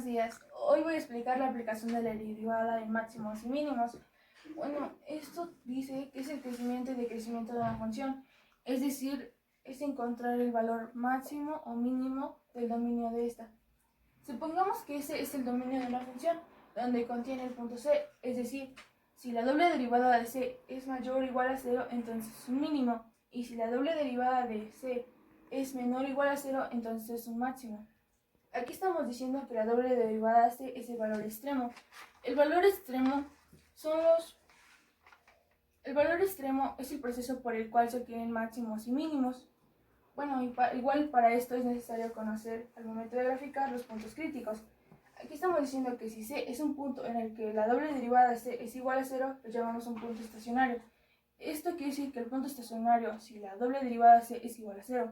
días. Hoy voy a explicar la aplicación de la derivada en máximos y mínimos. Bueno, esto dice que es el crecimiento y decrecimiento de una función, es decir, es encontrar el valor máximo o mínimo del dominio de esta. Supongamos que ese es el dominio de una función, donde contiene el punto c, es decir, si la doble derivada de c es mayor o igual a 0, entonces es un mínimo, y si la doble derivada de c es menor o igual a 0, entonces es un máximo. Aquí estamos diciendo que la doble derivada de c es el valor extremo. El valor extremo es el proceso por el cual se obtienen máximos y mínimos. Bueno, igual para esto es necesario conocer al momento de graficar los puntos críticos. Aquí estamos diciendo que si c es un punto en el que la doble derivada de c es igual a 0, lo llamamos un punto estacionario. Esto quiere decir que el punto estacionario, si la doble derivada de c es igual a 0.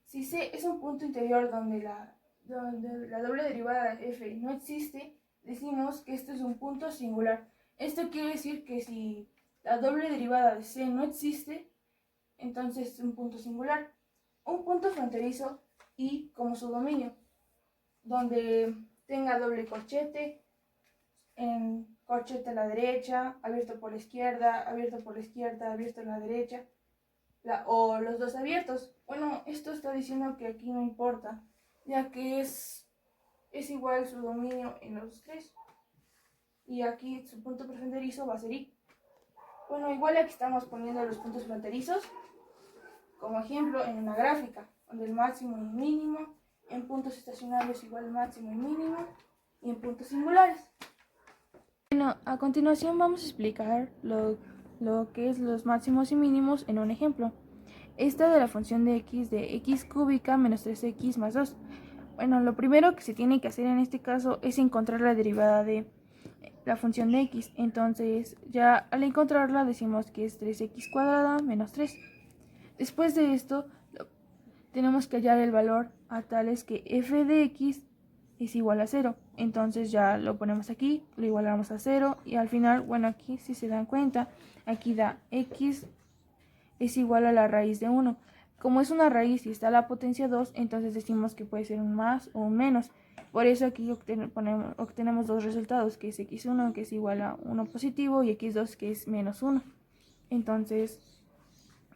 Si c es un punto interior donde la doble derivada de f no existe, decimos que esto es un punto singular. Esto quiere decir que si la doble derivada de c no existe, entonces es un punto singular. Un punto fronterizo y como su dominio, donde tenga doble corchete, en corchete a la derecha, abierto por la izquierda, abierto por la izquierda, abierto a la derecha, o los dos abiertos. Bueno, esto está diciendo que aquí no importa, ya que es igual su dominio en los tres. Y aquí su punto fronterizo va a ser I. Bueno, igual aquí estamos poniendo los puntos fronterizos como ejemplo en una gráfica, donde el máximo y el mínimo, en puntos estacionarios igual máximo y mínimo, y en puntos singulares. Bueno, a continuación vamos a explicar lo que es los máximos y mínimos en un ejemplo. Esta de la función de x cúbica menos 3x más 2. Bueno, lo primero que se tiene que hacer en este caso es encontrar la derivada de la función de x. Entonces, ya al encontrarla decimos que es 3x cuadrada menos 3. Después de esto, tenemos que hallar el valor a tales que f de x es igual a 0. Entonces ya lo ponemos aquí, lo igualamos a 0 y al final, bueno, aquí si se dan cuenta, aquí da x es igual a la raíz de 1. Como es una raíz y está la potencia 2, entonces decimos que puede ser un más o un menos. Por eso aquí obtenemos dos resultados, que es x1 que es igual a 1 positivo y x2 que es menos 1. Entonces,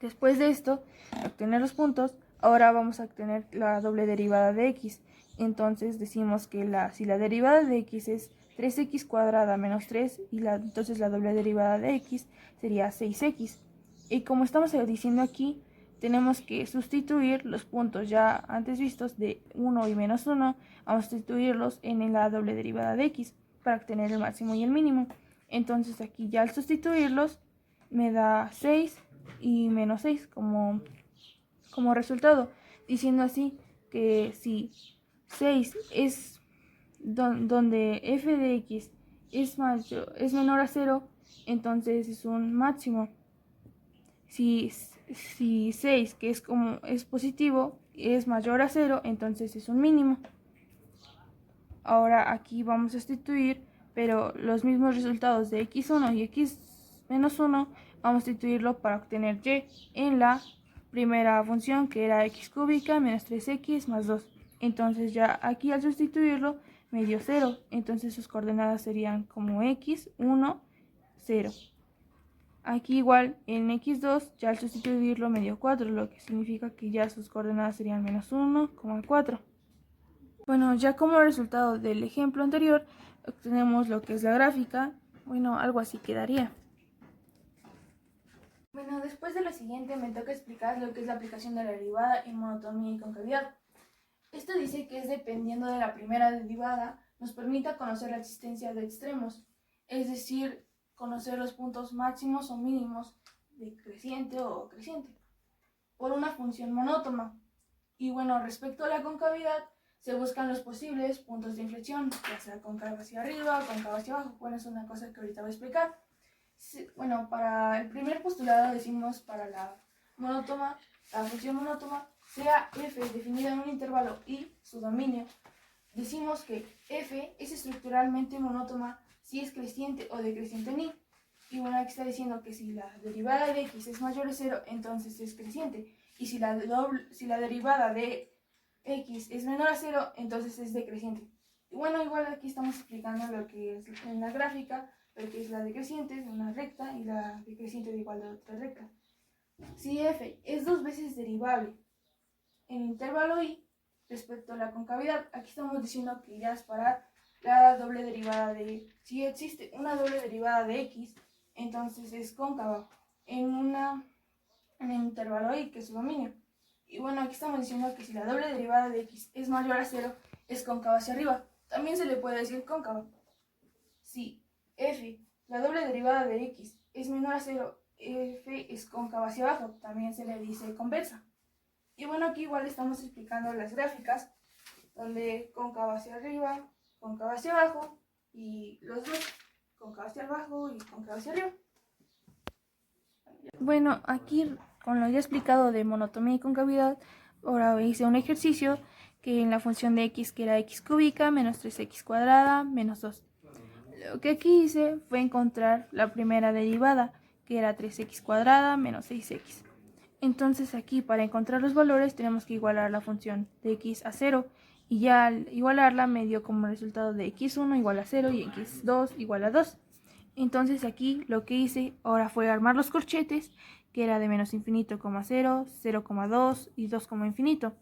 después de esto, obtener los puntos, ahora vamos a obtener la doble derivada de x. Entonces decimos que si la derivada de x es 3x cuadrada menos 3, entonces la doble derivada de x sería 6x. Y como estamos diciendo aquí, tenemos que sustituir los puntos ya antes vistos de 1 y menos 1, vamos a sustituirlos en la doble derivada de x para obtener el máximo y el mínimo. Entonces aquí ya al sustituirlos me da 6 y menos 6 como resultado, diciendo así que si 6 es donde f de x es menor a 0, entonces es un máximo. Si 6, que es positivo, es mayor a 0, entonces es un mínimo. Ahora aquí vamos a sustituir, pero los mismos resultados de x1 y x menos 1, vamos a sustituirlo para obtener y en la primera función, que era x cúbica menos 3x más 2. Entonces ya aquí al sustituirlo me dio 0, entonces sus coordenadas serían como x, 1, 0. Aquí igual en x2 ya al sustituirlo me dio 4, lo que significa que ya sus coordenadas serían menos 1, 4. Bueno, ya como resultado del ejemplo anterior, obtenemos lo que es la gráfica. Bueno, algo así quedaría. Bueno, después de lo siguiente me toca explicar lo que es la aplicación de la derivada en monotomía y concavidad. Esto dice que es dependiendo de la primera derivada, nos permita conocer la existencia de extremos, es decir, conocer los puntos máximos o mínimos de creciente o creciente, por una función monótona. Y bueno, respecto a la concavidad, se buscan los posibles puntos de inflexión, ya sea cóncavo hacia arriba o cóncavo hacia abajo. Bueno, es una cosa que ahorita voy a explicar. Bueno, para el primer postulado decimos para la función monótona, sea f definida en un intervalo y su dominio, decimos que f es estructuralmente monótona si es creciente o decreciente en y. Y bueno, aquí está diciendo que si la derivada de x es mayor a 0, entonces es creciente. Y si la derivada de x es menor a 0, entonces es decreciente. Y bueno, igual aquí estamos explicando lo que es en la gráfica, lo que es la decreciente de una recta y la decreciente de igual de otra recta. Si f es 2 veces derivable en intervalo i respecto a la concavidad, aquí estamos diciendo que ya es para la doble derivada de, si existe una doble derivada de x, entonces es cóncava en el intervalo i, que es su dominio. Y bueno, aquí estamos diciendo que si la doble derivada de x es mayor a 0, es cóncava hacia arriba. También se le puede decir cóncava. Si f, la doble derivada de x, es menor a 0, f es cóncava hacia abajo. También se le dice convexa. Y bueno, aquí igual estamos explicando las gráficas, donde cóncava hacia arriba, cóncava hacia abajo, y los dos, cóncava hacia abajo y cóncava hacia arriba. Bueno, aquí con lo ya explicado de monotomía y concavidad, ahora hice un ejercicio que en la función de x, que era x cúbica menos 3x cuadrada menos 2. Lo que aquí hice fue encontrar la primera derivada, que era 3x cuadrada menos 6x. Entonces aquí para encontrar los valores tenemos que igualar la función de x a 0, y ya al igualarla me dio como resultado de x1 igual a 0 y x2 igual a 2. Entonces aquí lo que hice ahora fue armar los corchetes, que era de menos infinito, 0, 0,2 y 2, infinito.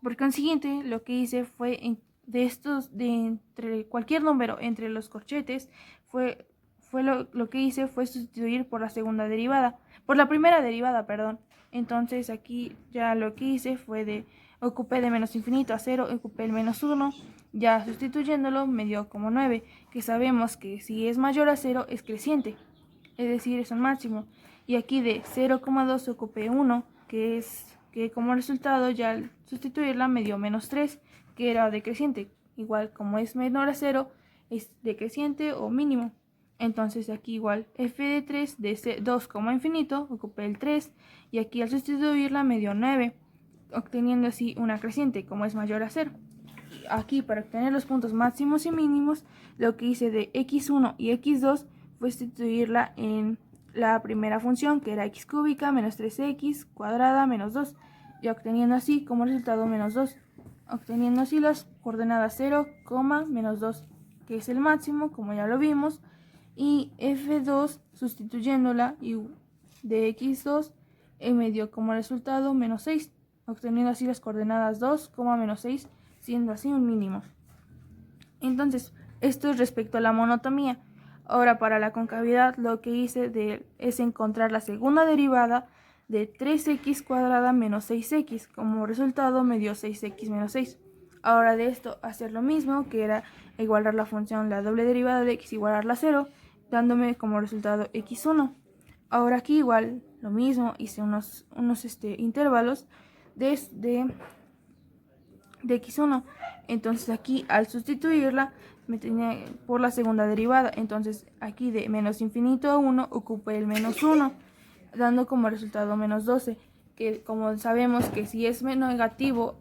Por consiguiente, lo que hice fue entre cualquier número entre los corchetes, lo que hice fue sustituir por la segunda derivada, por la primera derivada, perdón. Entonces aquí ya lo que hice fue ocupé de menos infinito a 0, ocupé el menos 1, ya sustituyéndolo me dio como 9, que sabemos que si es mayor a 0 es creciente, es decir, es un máximo. Y aquí de 0,2 ocupé 1, que como resultado ya al sustituirla me dio menos 3, que era decreciente. Igual como es menor a 0, es decreciente o mínimo. Entonces aquí igual f de 3 de 2, infinito, ocupé el 3, y aquí al sustituirla me dio 9, obteniendo así una creciente, como es mayor a 0. Aquí para obtener los puntos máximos y mínimos, lo que hice de x1 y x2 fue sustituirla en la primera función, que era x cúbica menos 3x cuadrada menos 2, y obteniendo así como resultado menos 2, obteniendo así las coordenadas 0, menos 2, que es el máximo, como ya lo vimos, y f2 sustituyéndola de x2 me dio como resultado menos 6, obteniendo así las coordenadas 2, menos 6, siendo así un mínimo. Entonces, esto es respecto a la monotomía. Ahora para la concavidad lo que hice es encontrar la segunda derivada de 3x cuadrada menos 6x. Como resultado me dio 6x menos 6. Ahora de esto hacer lo mismo, que era igualar la función, la doble derivada de x, igualarla a 0, dándome como resultado x1. Ahora aquí igual lo mismo, hice unos intervalos de x1. Entonces aquí al sustituirla me tenía por la segunda derivada. Entonces aquí de menos infinito a 1 ocupé el menos 1, dando como resultado menos 12, que como sabemos que si es negativo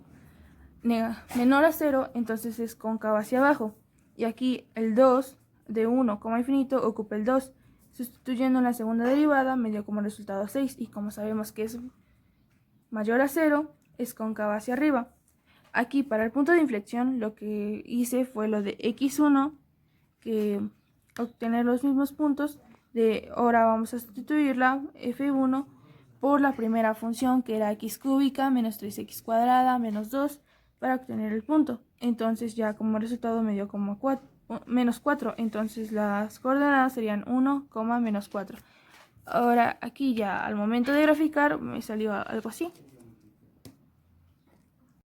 menor a 0, entonces es cóncavo hacia abajo. Y aquí el 2 de 1, infinito, ocupé el 2. Sustituyendo en la segunda derivada me dio como resultado 6, y como sabemos que es mayor a 0, es cóncavo hacia arriba. Aquí para el punto de inflexión lo que hice fue lo de x1, que obtener los mismos puntos. Ahora vamos a sustituirla f1 por la primera función, que era x cúbica menos 3x cuadrada menos 2, para obtener el punto. Entonces ya como resultado me dio como menos 4, entonces las coordenadas serían 1, menos 4. Ahora aquí ya al momento de graficar me salió algo así.